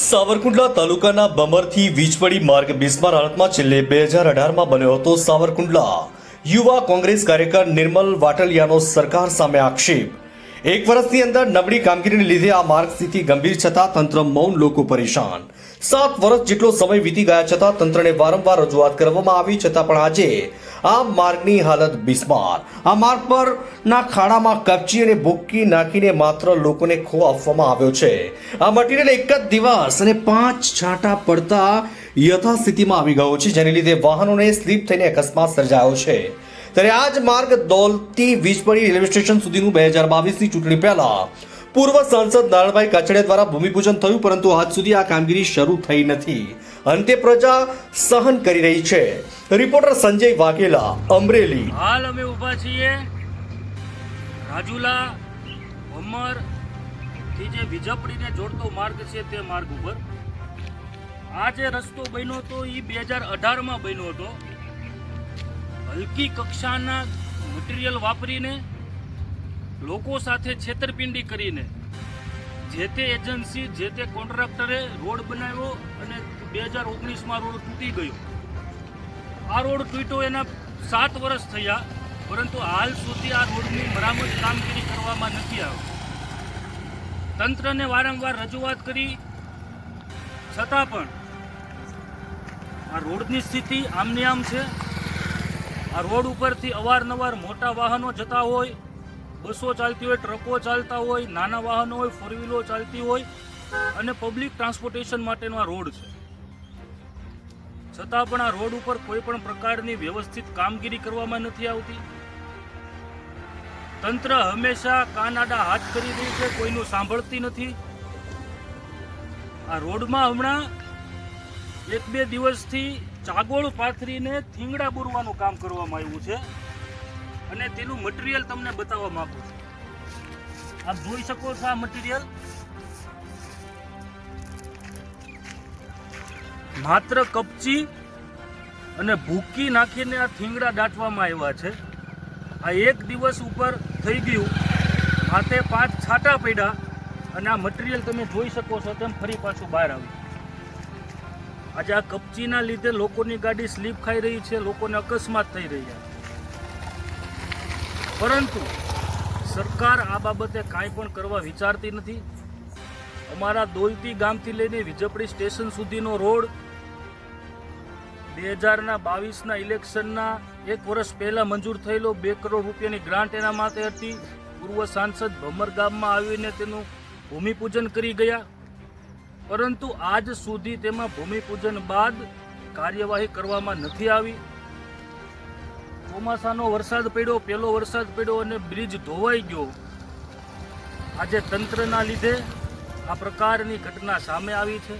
સાવરકુંડલા તાલુકાના બમરથી વીજ પડી માર્ગ બિસ્માર હાલતમાં છેલ્લે 2018માં બન્યો હતો. સાવરકુંડલા યુવા કોંગ્રેસ કાર્યકર નિર્મલ વાટલિયાનો સરકાર સામે આક્ષેપ. 1 વર્ષની અંદર નબળી કામગીરીને લીધે આ માર્ગ સ્થિતિ ગંભીર છતાં તંત્ર મૌન, લોકો પરેશાન. 7 વર્ષ જેટલો સમય વીતી ગયા છતાં તંત્રને વારંવાર રજૂઆત કરવામાં આવી છતાં પણ આજે આ માર્ગની હાલત બિસ્માર. આ માર્ગ પરના ખાડામાં કપચી અને ભૂક્કી નાખીને માત્ર લોકોને ખો આપવામાં આવ્યો છે. આ મટીરિયલ એક જ દિવસ અને 5 છાંટા પડતા યથાસ્થિતિમાં આવી ગયો છે, જેને લીધે વાહનોને સ્લીપ થઈને અકસ્માત સર્જાયો છે. ત્યારે આ જ માર્ગ દોલતી વીજપડી રેલવે સ્ટેશન સુધીનું 2022ની ચૂંટણી પહેલા પૂર્વ સાંસદ નારણભાઈ કાછડિયા દ્વારા ભૂમિપૂજન થયું, પરંતુ આજ સુધી આ કામગીરી શરૂ થઈ નથી. અંતે પ્રજા સહન કરી રહી છે. રિપોર્ટર સંજય વાઘેલા, અમરેલી. હાલ અમે ઊભા છીએ રાજુલા ભમર થી જે વિજપડીને જોડતો માર્ગ છે તે માર્ગ ઉપર. આ જે રસ્તો બન્યો હતો એ 2018માં બન્યો હતો. હલકી કક્ષાના મટીરિયલ વાપરીને લોકો સાથે છેતરપિંડી કરીને જે તે એજન્સી, જે તે કોન્ટ્રાક્ટરે રોડ બનાવ્યો અને 2019માં રોડ તૂટી ગયો. આ રોડ તૂટ્યો એના 7 વર્ષ થયા, પરંતુ હાલ સુધી આ રોડની મરામત કામગીરી કરવામાં નથી આવી. તંત્રને વારંવાર રજૂઆત કરી છતાં પણ આ રોડની સ્થિતિ આમની આમ છે. આ રોડ ઉપરથી અવારનવાર મોટા વાહનો જતા હોય, બસો ચાલતી હોય, ટ્રકો ચાલતા હોય, નાના વાહનો હોય, 4 વ્હીલો ચાલતી હોય અને પબ્લિક ટ્રાન્સપોર્ટેશન માટેનો આ રોડ છે. છતાં પણ આ રોડ ઉપર કોઈ પણ પ્રકારની વ્યવસ્થિત કામગીરી કરવામાં નથી આવતી. તંત્ર હંમેશા કાનાડા હાથ કરી દે છે, કોઈનું સાંભળતી નથી. આ રોડમાં હમણાં 1-2 દિવસથી ચાગોળ પાથરીને થીંગડા બોરવાનું કામ કરવામાં આવ્યું છે અને તેનું મટીરિયલ તમને બતાવવા માંગુ છું. આપ જોઈ શકો છો આ મટીરિયલ માત્ર કપચી અને ભૂકી નાખીને આ થીંગડા દાટવામાં આવ્યા છે. આ 1 દિવસ ઉપર થઈ ગયું, માથે 5 છાંટા પડ્યા અને આ મટીરિયલ તમે જોઈ શકો છો તેમ ફરી પાછું બહાર આવ્યું. આજે આ કપચીના લીધે લોકોની ગાડી સ્લીપ ખાઈ રહી છે, લોકોને અકસ્માત થઈ રહ્યા છે. પરંતુ સરકાર આ બાબતે કાંઈ પણ કરવા વિચારતી નથી. અમારા દોલતી ગામથી લઈને વિજપડી સ્ટેશન સુધીનો રોડ 2022ના ઇલેક્શનના 1 વર્ષ પહેલા મંજૂર થયેલો 2 કરોડ રૂપિયાની ગ્રાન્ટ એના માટે હતી. પૂર્વ સાંસદ ભમર ગામમાં આવીને તેનું ભૂમિપૂજન કરી ગયા, પરંતુ આજ સુધી તેમાં ભૂમિપૂજન બાદ કાર્યવાહી કરવામાં નથી આવી. ચોમાસાનો વરસાદ પડ્યો, પહેલો વરસાદ પડ્યો અને બ્રિજ ધોવાઈ ગયો. આજે તંત્રના લીધે આ પ્રકારની ઘટના સામે આવી છે.